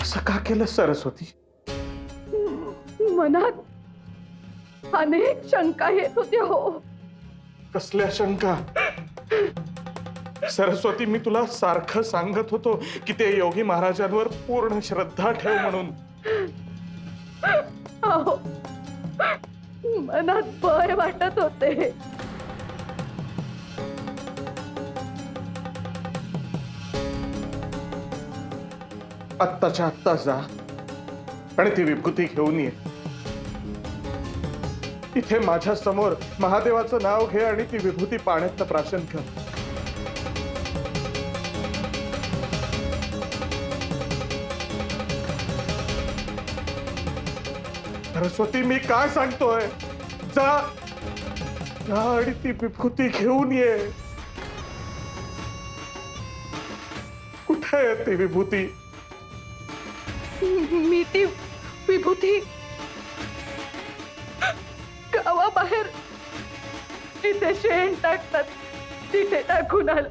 असं का केलं सरस्वती? मनात अनेक शंका येत होत्या हो. कसल्या शंका? सरस्वती, मी तुला सारखं सांगत होतो की ते योगी महाराजांवर पूर्ण श्रद्धा ठेव म्हणून. अहो, मनात भय वाटत होते. आत्ताच्या आत्ता जा आणि ती विभूती घेऊन ये. इथे माझ्या समोर महादेवाचं नाव घे आणि ती विभूती पाण्यात प्राशन कर. सरस्वती, मी काय सांगतोय? जा जा आणि ती विभूती घेऊन ये. कुठे आहे ती विभूती? मी ती विभूती गावाबाहेर तिथे शेण टाकतात तिथे टाकून आलं.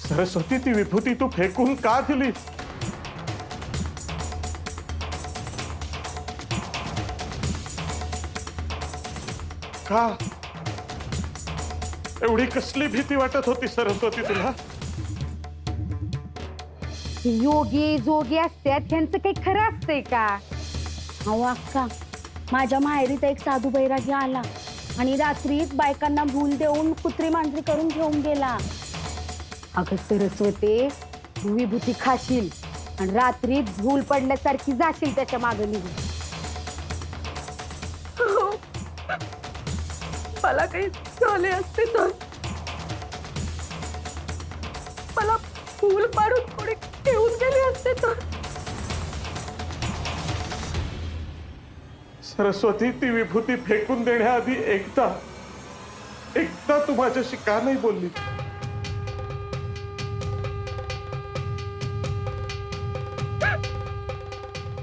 सरस्वती, ती विभूती तू फेकून का दिलीस? का? एवढी कसली भीती वाटत होती सरस्वती तुला? योगी जोगी असतात त्यांचं काही खरं असतंय का? अहो अक्का, माझ्या माहेरीत एक साधू बैरागी आला आणि रात्रीत बायकांना भूल देऊन कुत्री मांजरी करून घेऊन गेला. अगं सरस्वती, तू विभूती खाशील आणि रात्री भूल पडल्यासारखी जाशील त्याच्या मागे निघून. हो. मला काही झाले असते तर मला फूल पाडून कोणी घेऊन गेले असते तर. सरस्वती, ती विभूती फेकून देण्याआधी एकदा तू माझ्याशी का नाही बोलली?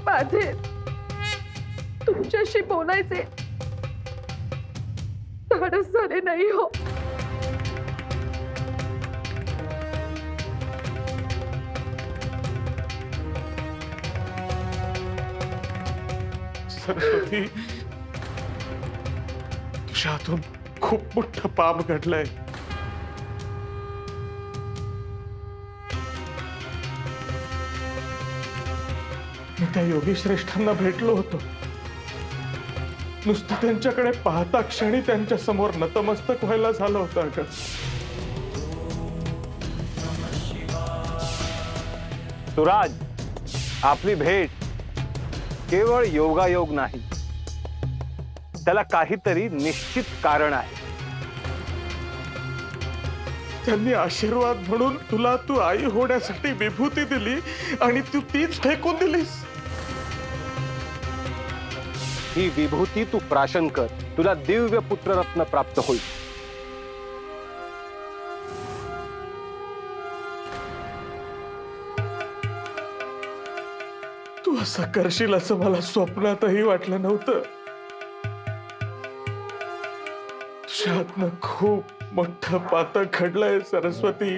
माझे तुमच्याशी बोलायचे धाडस झाले नाही हो. सरस्वती, तुझ्या हातून खूप मोठं पाप घडलंय. मी त्या योगी श्रेष्ठांना भेटलो होतो. नुसतं त्यांच्याकडे पाहता क्षणी त्यांच्या समोर नतमस्तक व्हायला झालं होतं अगं. सुराज, आपली भेट केवळ योगायोग नाही, त्याला काहीतरी निश्चित कारण आहे. त्यांनी आशीर्वाद म्हणून तुला तू आई होण्यासाठी विभूती दिली आणि तू तीच फेकून दिलीस. ही विभूती तू प्राशन कर, तुला दिव्य पुत्ररत्न प्राप्त होईल. तू असं करशील असं मला स्वप्नातही वाटलं नव्हतं. तुझ्या हातनं खूप मोठं पातक घडलंय सरस्वती.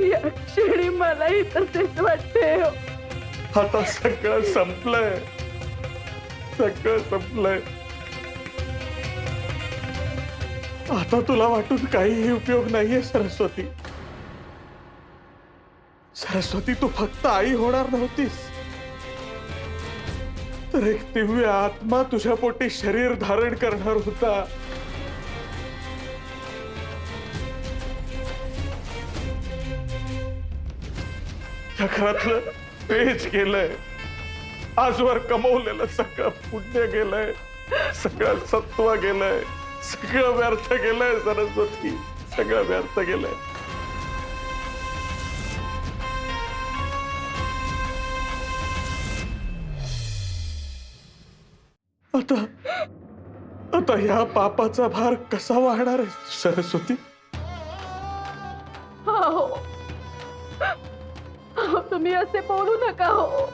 या क्षणी मलाही तसेच वाटते हो. आता सगळं संपलंय, सगळं संपलंय. आता तुला वाटून काहीही उपयोग नाहीये सरस्वती. सरस्वती, तू फक्त आई होणार नव्हतीस, तर एक दिव्य आत्मा तुझ्या पोटी शरीर धारण करणार होता. या घरातलं तेज गेलंय, आजवर कमवलेलं सगळं पुण्य गेलंय, सगळं सत्व गेलंय, सगळं व्यर्थ गेलंय सरस्वती, सगळं व्यर्थ गेलंय. आता आता ह्या पापाचा भार कसा वाहणार आहे सरस्वती? हो, तुम्ही असे बोलू नका हो.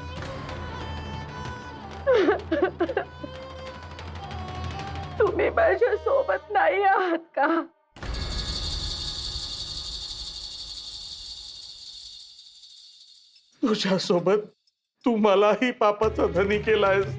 तुम्ही माझ्या सोबत नाही आहात का? तुझ्या सोबत तू मलाही पापाचा धनी केलायस.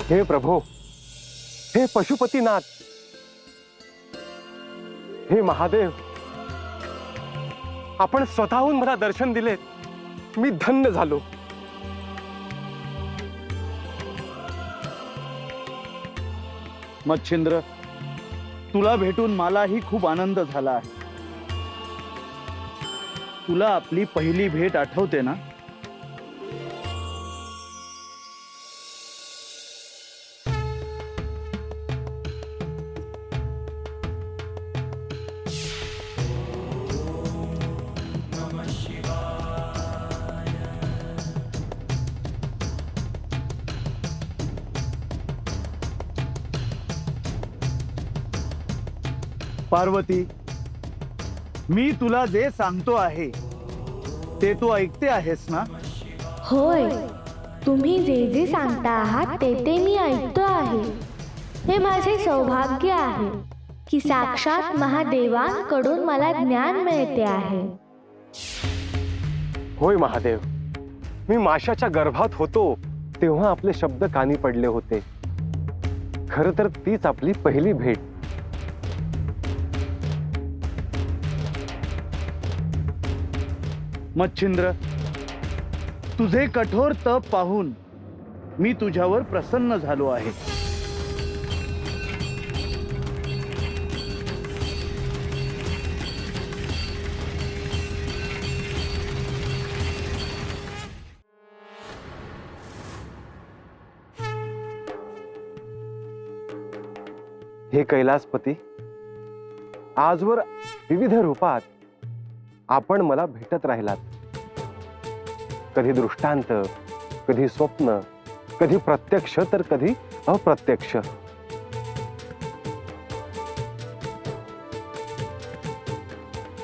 हे प्रभो, हे पशुपतीनाथ, हे महादेव, आपण स्वतःहून मला दर्शन दिले, मी धन्य झालो. मच्छिंद्र, तुला भेटून मलाही खूप आनंद झाला आहे. तुला आपली पहिली भेट आठवते ना? पार्वती, मी तुला जे सांगतो आहे ते तू ऐकते आहेस ना? होय, तुम्ही जे जे सांगता आहात ते मी ऐकतो आहे. हे माझे सौभाग्य आहे की साक्षात महादेवांकडून मला ज्ञान मिळते आहे. होय महादेव, मी माशाच्या गर्भात होतो तेव्हा आपले शब्द कानी पडले होते. खरं तर तीच आपली पहिली भेट. मच्छिंद्र, तुझे कठोर तप पाहून मी तुझ्यावर प्रसन्न झालो आहे. हे कैलासपती, आजवर विविध रूपात आपण मला भेटत राहिलात. कधी दृष्टांत, कधी स्वप्न, कधी प्रत्यक्ष तर कधी अप्रत्यक्ष.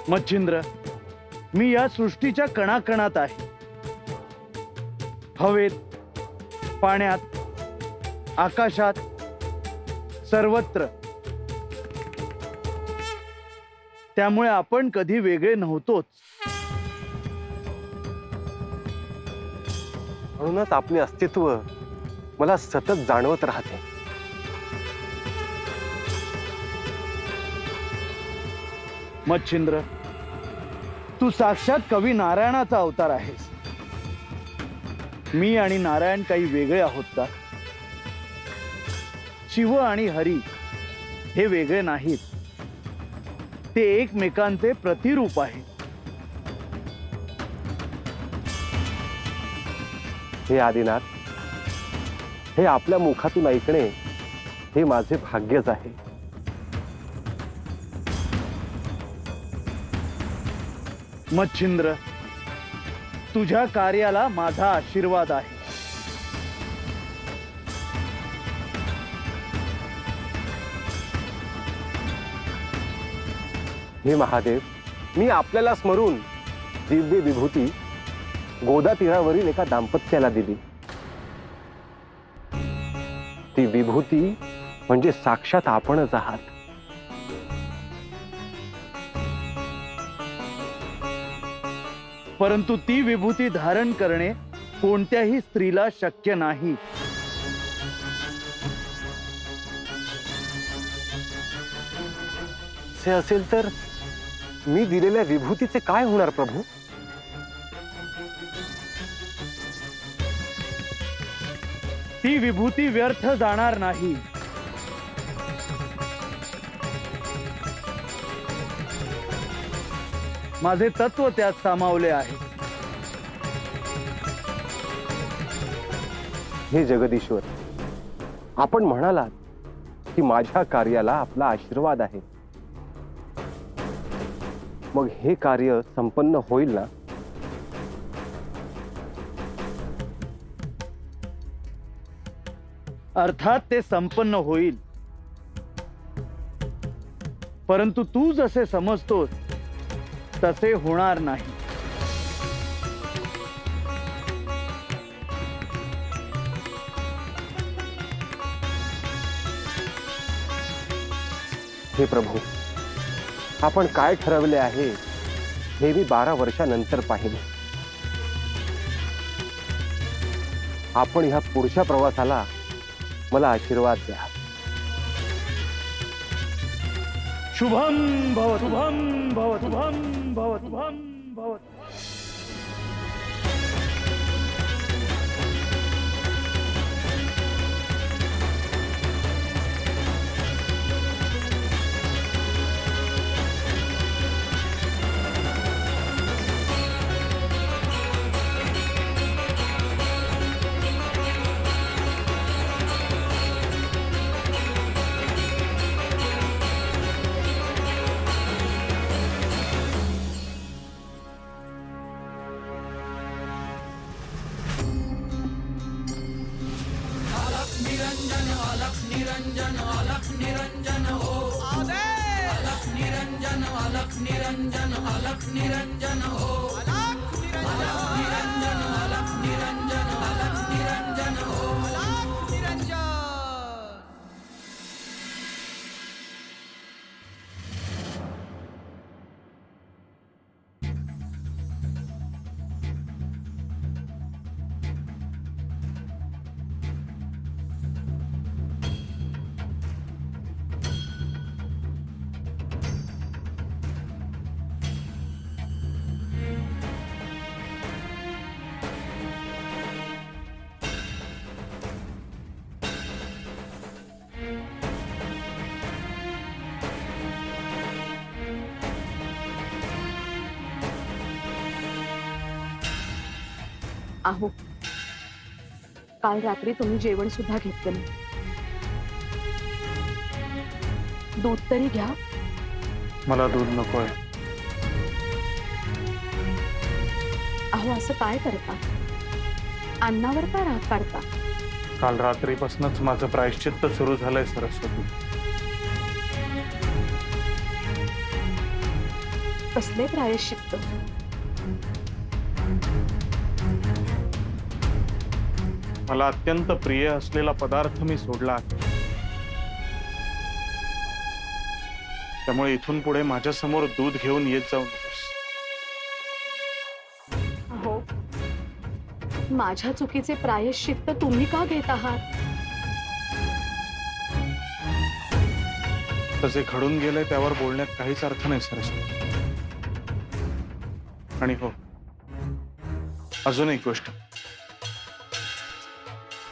मच्छिंद्र, मी या सृष्टीच्या कणाकणात आहे. हवेत, पाण्यात, आकाशात, सर्वत्र. त्यामुळे आपण कधी वेगळे नव्हतोच. म्हणूनच आपले अस्तित्व मला सतत जाणवत राहते. मच्छिंद्र, तू साक्षात कवी नारायणाचा अवतार आहेस. मी आणि नारायण काही वेगळे आहोत का? शिव आणि हरी हे वेगळे नाहीत. ते एकमेकांचे प्रतिरूप आहे. हे आदिनाथ, हे आपल्या मुखातून ऐकणे हे माझे भाग्यच आहे. मच्छिंद्र, तुझ्या कार्याला माझा आशीर्वाद आहे. हे महादेव, मी आपल्याला स्मरून दिव्य विभूती गोदा तीरावरील एका दाम्पत्याला दिली. ती विभूती म्हणजे साक्षात आपणच आहात. परंतु ती विभूती धारण करणे कोणत्याही स्त्रीला शक्य नाही. असे असेल तर मी दिलेल्या विभूतीचे काय होणार प्रभू? ती विभूती व्यर्थ जाणार नाही. माझे तत्व त्यात सामावले आहे. हे जगदीश्वर, आपण म्हणालात की माझ्या कार्याला आपला आशीर्वाद आहे. मग हे कार्य संपन्न होईल ना? अर्थात ते संपन्न होईल. परंतु तू जसे समजतोस तसे होणार नाही. हे प्रभू, आपण काय ठरवले आहे हे मी 12 वर्षानंतर पाहिले. आपण ह्या पुढच्या प्रवासाला मला आशीर्वाद द्या. शुभम भवतु शुभम भवतु शुभम भवतु शुभम भवतु. अहो, काल रात्री तुम्ही जेवण सुद्धा घेतलं नाही. दूध तरी घ्या. मला दूध नकोय. अहो, असं काय करता? अन्नावर का राग काढता? काल रात्रीपासूनच माझं प्रायश्चित्त सुरू झालंय सरस्वती. कसले प्रायश्चित्त? मला अत्यंत प्रिय असलेला पदार्थ मी सोडला आहे. त्यामुळे इथून पुढे माझ्या समोर दूध घेऊन येत जाऊ नकोस. अहो, माझ्या चुकीचे प्रायश्चित्त तुम्ही का घेत आहात? तसे घडून गेले त्यावर बोलण्यात काहीच अर्थ नाही सरस्वती. आणि हो, अजून एक गोष्ट.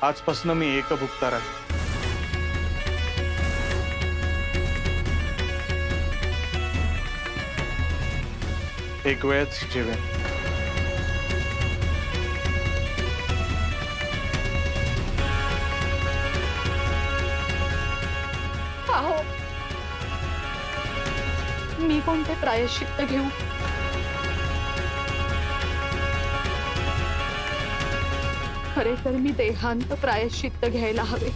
आजपासून मी एकभुक्तार आहे. एक वेळच जेवेन. अहो, मी कोणते प्रायश्चित्त घेऊ? खरे तर मी देहांत प्रायश्चित्त घ्यायला हवे.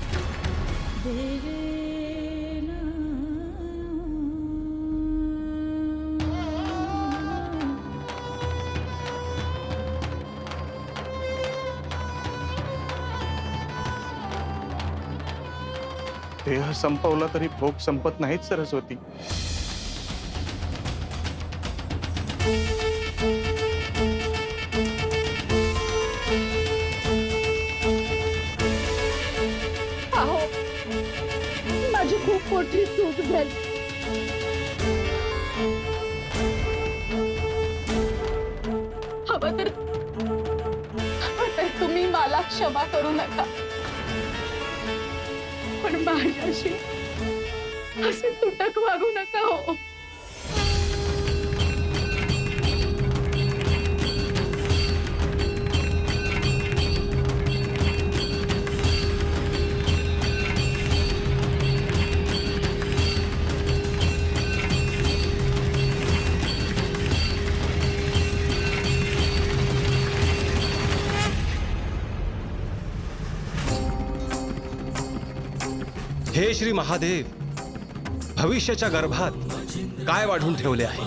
देह संपवला तरी भोग संपत नाहीत सरस्वती. अहो, माझी खूप मोठी चूक झाली. हवं तर तुम्ही मला क्षमा करू नका, पण माझ्याशी असे तुटक वागू नका. हो, हे श्री महादेव, भविष्याच्या गर्भात काय वाढून ठेवले आहे?